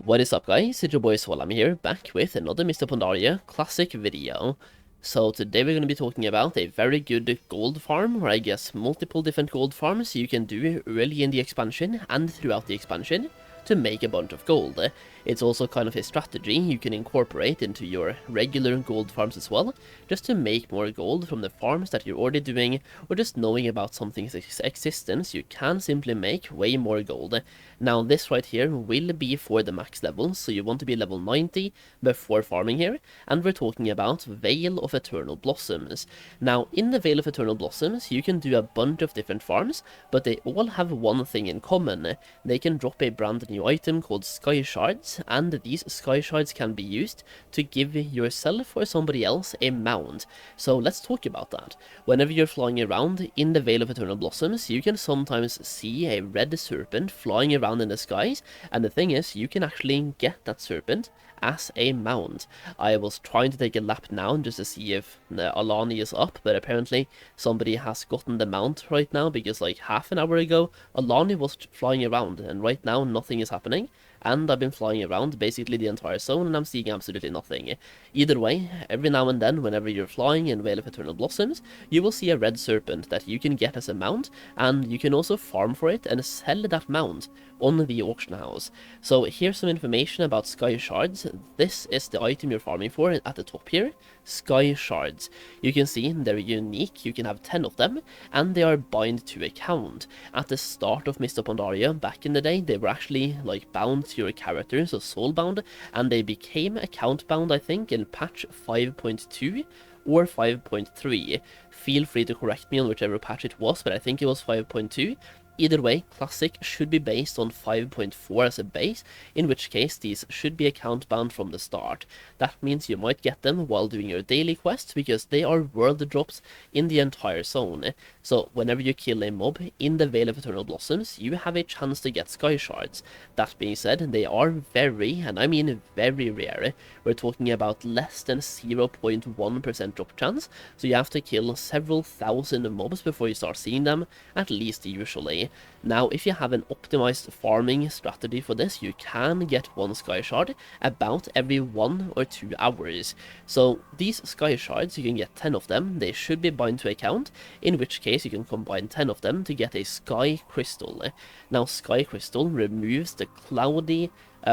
What is up, guys? It's your boy Solheim here, back with another Mists of Pandaria Classic video. So today we're going to be talking about a very good gold farm, or I guess multiple different gold farms you can do early in the expansion and throughout the expansion to make a bunch of gold. It's also kind of a strategy you can incorporate into your regular gold farms as well, just to make more gold from the farms that you're already doing, or just knowing about something's existence, you can simply make way more gold. Now this right here will be for the max level, so you want to be level 90 before farming here, and we're talking about Veil of Eternal Blossoms. Now in the Veil of Eternal Blossoms you can do a bunch of different farms, but they all have one thing in common. They can drop a brand new item called Skyshards, and these Skyshards can be used to give yourself or somebody else a mount. So let's talk about that. Whenever you're flying around in the Veil of Eternal Blossoms, you can sometimes see a red serpent flying around in the skies, and the thing is, you can actually get that serpent as a mount. I was trying to take a lap now just to see if Alani is up, but apparently somebody has gotten the mount right now, because like half an hour ago Alani was flying around and right now nothing is happening, and I've been flying around basically the entire zone and I'm seeing absolutely nothing. Either way, every now and then whenever you're flying in Veil of Eternal Blossoms, you will see a red serpent that you can get as a mount, and you can also farm for it and sell that mount on the auction house. So here's some information about Skyshards. This is the item you're farming for at the top here, Skyshards. You can see they're unique, you can have 10 of them, and they are bound to account. At the start of Mists of Pandaria, back in the day, they were actually like bound to your character, so soul bound, and they became account bound I think in patch 5.2 or 5.3. Feel free to correct me on whichever patch it was, but I think it was 5.2. Either way, Classic should be based on 5.4 as a base, in which case these should be account bound from the start. That means you might get them while doing your daily quests, because they are world drops in the entire zone. So whenever you kill a mob in the Veil of Eternal Blossoms, you have a chance to get Skyshards. That being said, they are very, and I mean very rare. We're talking about less than 0.1% drop chance, so you have to kill several thousand mobs before you start seeing them, at least usually. Now, if you have an optimized farming strategy for this, you can get one Skyshard about every 1 or 2 hours. So these Skyshards, you can get 10 of them, they should be bound to account, in which case you can combine 10 of them to get a Sky Crystal. Now Sky Crystal removes the cloudy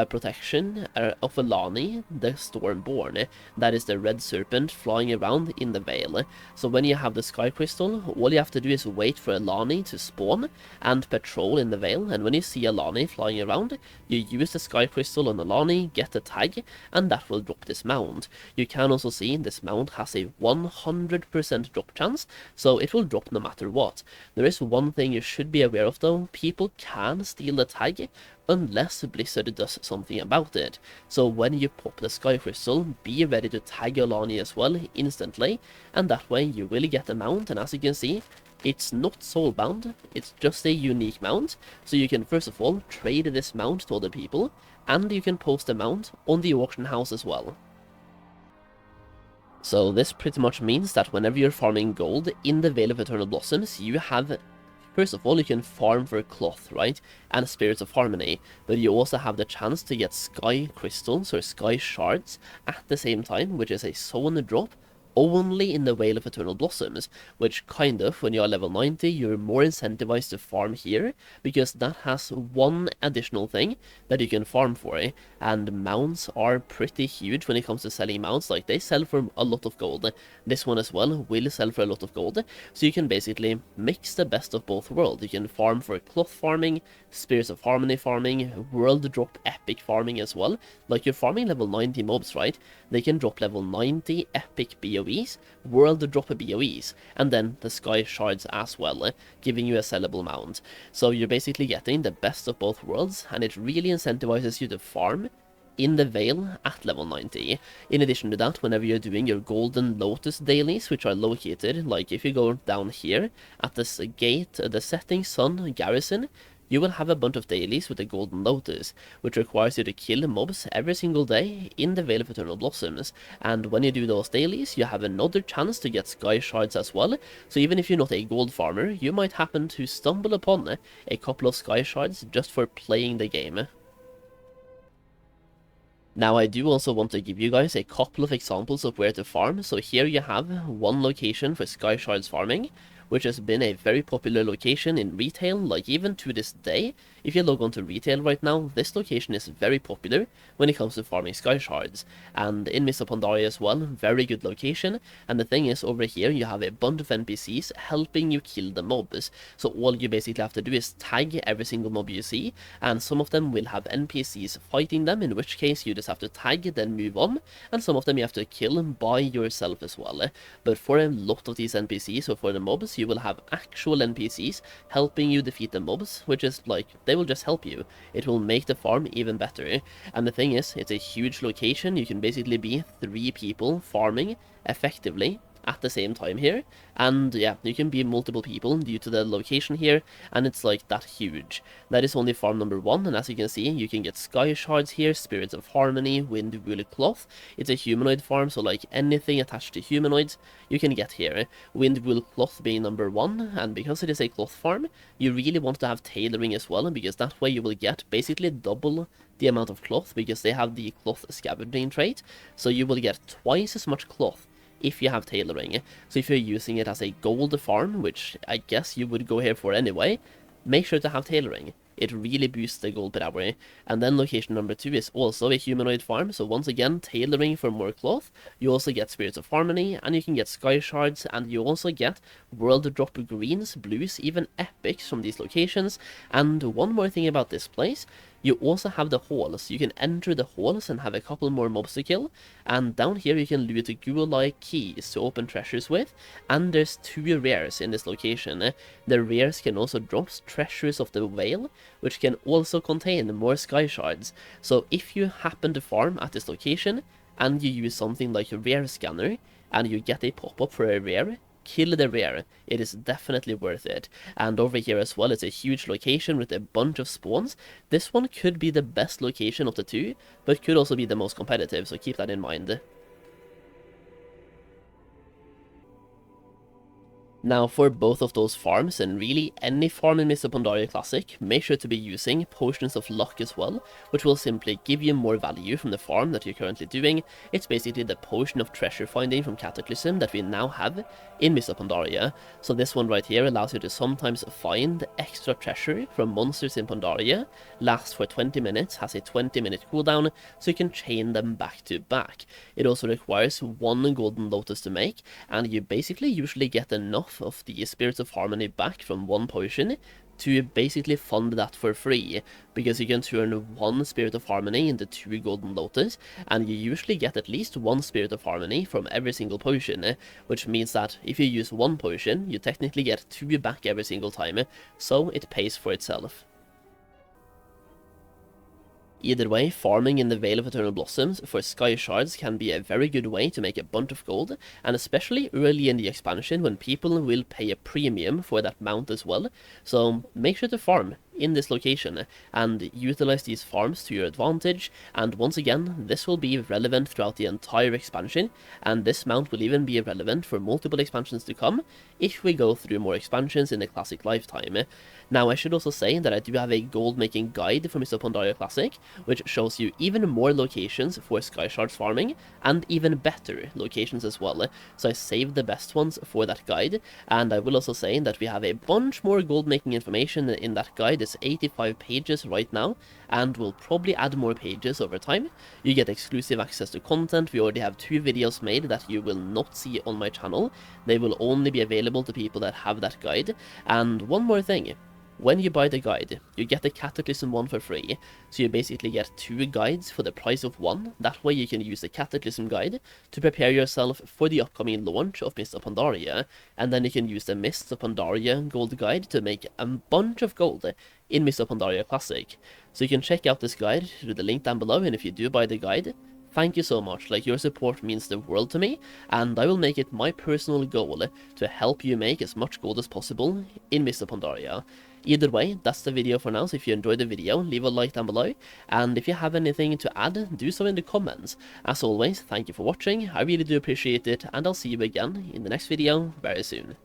protection of Alani, the Stormborn. That is the red serpent flying around in the Veil. So when you have the Sky Crystal, all you have to do is wait for Alani to spawn and patrol in the Veil, and when you see Alani flying around, you use the Sky Crystal on Alani, get the tag, and that will drop this mount. You can also see this mount has a 100% drop chance, so it will drop no matter what. There is one thing you should be aware of though: people can steal the tag unless Blizzard does something about it. So when you pop the Sky Crystal, be ready to tag Alani as well instantly, and that way you will get the mount. And as you can see, it's not soulbound, it's just a unique mount, so you can first of all trade this mount to other people, and you can post the mount on the auction house as well. So this pretty much means that whenever you're farming gold in the Veil of Eternal Blossoms, you have, first of all, you can farm for cloth, right, and Spirits of Harmony, but you also have the chance to get Sky Crystals or Sky Shards at the same time, which is a zone drop only in the Veil of Eternal Blossoms, which kind of, when you are level 90, you're more incentivized to farm here, because that has one additional thing that you can farm for, and mounts are pretty huge when it comes to selling mounts. Like, they sell for a lot of gold. This one as well will sell for a lot of gold, so you can basically mix the best of both worlds. You can farm for cloth farming, Spirits of Harmony farming, world drop epic farming as well. Like, you're farming level 90 mobs, right? They can drop level 90 epic BOEs, world drop BOEs, and then the Sky Shards as well, giving you a sellable mount. So you're basically getting the best of both worlds, and it really incentivizes you to farm in the Veil at level 90. In addition to that, whenever you're doing your Golden Lotus dailies, which are located, like if you go down here at this gate, the Setting Sun Garrison, you will have a bunch of dailies with the Golden Lotus, which requires you to kill mobs every single day in the Veil of Eternal Blossoms, and when you do those dailies, you have another chance to get Sky Shards as well, so even if you're not a gold farmer, you might happen to stumble upon a couple of Sky Shards just for playing the game. Now I do also want to give you guys a couple of examples of where to farm. So here you have one location for Skyshards farming, which has been a very popular location in retail, like even to this day. If you log on to retail right now, this location is very popular when it comes to farming Skyshards. And in Mists of Pandaria as well, very good location. And the thing is, over here you have a bunch of NPCs helping you kill the mobs. So all you basically have to do is tag every single mob you see, and some of them will have NPCs fighting them, in which case you just have to tag, then move on, and some of them you have to kill by yourself as well. But for a lot of these NPCs, or for the mobs, you will have actual NPCs helping you defeat the mobs, which is like, they will just help you. It will make the farm even better. And the thing is, it's a huge location. You can basically be 3 people farming effectively at the same time here, and yeah, you can be multiple people due to the location here, and it's like that huge. That is only farm number 1, and as you can see, you can get Skyshards here, Spirits of Harmony, Wind Wool Cloth. It's a humanoid farm, so like anything attached to humanoids you can get here. Wind Wool Cloth being number 1, and because it is a cloth farm, you really want to have tailoring as well, because that way you will get basically double the amount of cloth, because they have the cloth scavenging trait, so you will get twice as much cloth if you have tailoring. So if you're using it as a gold farm, which I guess you would go here for anyway, make sure to have tailoring. It really boosts the gold per hour. And then location number 2 is also a humanoid farm, so once again, tailoring for more cloth. You also get Spirits of Harmony, and you can get Skyshards, and you also get world drop greens, blues, even epics from these locations. And one more thing about this place, you also have the halls. You can enter the halls and have a couple more mobs to kill, and down here you can loot ghoul-like keys to open treasures with, and there's 2 rares in this location. The rares can also drop treasures of the whale, which can also contain more Skyshards. So if you happen to farm at this location, and you use something like a rare scanner, and you get a pop-up for a rare, kill the rare. It is definitely worth it. And over here as well, it's a huge location with a bunch of spawns. This one could be the best location of the 2, but could also be the most competitive, so keep that in mind. Now for both of those farms, and really any farm in Mists of Pandaria Classic, make sure to be using Potions of Luck as well, which will simply give you more value from the farm that you're currently doing. It's basically the Potion of Treasure Finding from Cataclysm that we now have in Mists of Pandaria. So this one right here allows you to sometimes find extra treasure from monsters in Pandaria, lasts for 20 minutes, has a 20-minute cooldown, so you can chain them back to back. It also requires 1 golden lotus to make, and you basically usually get enough of the Spirits of Harmony back from 1 potion to basically fund that for free, because you can turn 1 Spirit of Harmony into 2 golden lotus, and you usually get at least 1 Spirit of Harmony from every single potion, which means that if you use 1 potion, you technically get 2 back every single time, so it pays for itself. Either way, farming in the Vale of Eternal Blossoms for Skyshards can be a very good way to make a bunch of gold, and especially early in the expansion when people will pay a premium for that mount as well, so make sure to farm in this location and utilize these farms to your advantage. And once again, this will be relevant throughout the entire expansion, and this mount will even be relevant for multiple expansions to come if we go through more expansions in the Classic lifetime. Now I should also say that I do have a gold making guide for Mists of Pandaria Classic, which shows you even more locations for Skyshards farming, and even better locations as well, so I saved the best ones for that guide. And I will also say that we have a bunch more gold making information in that guide. It's 85 pages right now, and we'll probably add more pages over time. You get exclusive access to content. We already have 2 videos made that you will not see on my channel. They will only be available to people that have that guide. And one more thing, when you buy the guide, you get the Cataclysm one for free, so you basically get 2 guides for the price of 1. That way you can use the Cataclysm guide to prepare yourself for the upcoming launch of Mists of Pandaria, and then you can use the Mists of Pandaria gold guide to make a bunch of gold in Mists of Pandaria Classic. So you can check out this guide through the link down below, and if you do buy the guide, thank you so much. Like, your support means the world to me, and I will make it my personal goal to help you make as much gold as possible in Mists of Pandaria. Either way, that's the video for now, so if you enjoyed the video, leave a like down below, and if you have anything to add, do so in the comments. As always, thank you for watching, I really do appreciate it, and I'll see you again in the next video very soon.